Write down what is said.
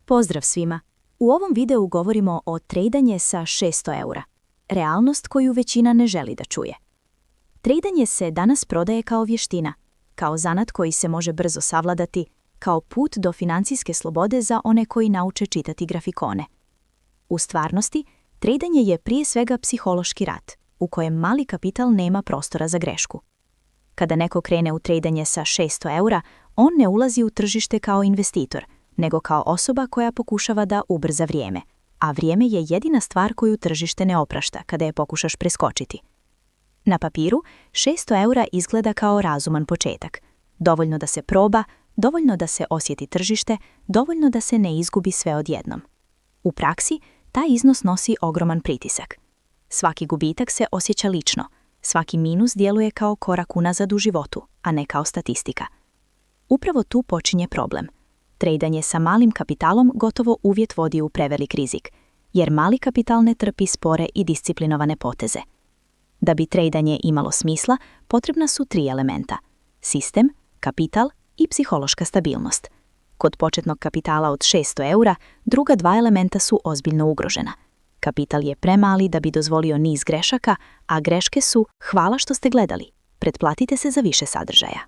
Pozdrav svima! U ovom videu govorimo o trejdanje sa 600 eura. Realnost koju većina ne želi da čuje. Trejdanje se danas prodaje kao vještina, kao zanat koji se može brzo savladati, kao put do financijske slobode za one koji nauče čitati grafikone. U stvarnosti, trejdanje je prije svega psihološki rat, u kojem mali kapital nema prostora za grešku. Kada neko krene u trejdanje sa 600 eura, on ne ulazi u tržište kao investitor, nego kao osoba koja pokušava da ubrza vrijeme, a vrijeme je jedina stvar koju tržište ne oprašta kada je pokušaš preskočiti. Na papiru, 600 eura izgleda kao razuman početak. Dovoljno da se proba, dovoljno da se osjeti tržište, dovoljno da se ne izgubi sve odjednom. U praksi, taj iznos nosi ogroman pritisak. Svaki gubitak se osjeća lično, svaki minus djeluje kao korak unazad u životu, a ne kao statistika. Upravo tu počinje problem. Trejdanje sa malim kapitalom gotovo uvijek vodi u prevelik rizik, jer mali kapital ne trpi spore i disciplinovane poteze. Da bi trejdanje imalo smisla, potrebna su 3 elementa: sistem, kapital i psihološka stabilnost. Kod početnog kapitala od 600 eura, druga 2 elementa su ozbiljno ugrožena. Kapital je premali da bi dozvolio niz grešaka, a greške su: hvala što ste gledali, pretplatite se za više sadržaja.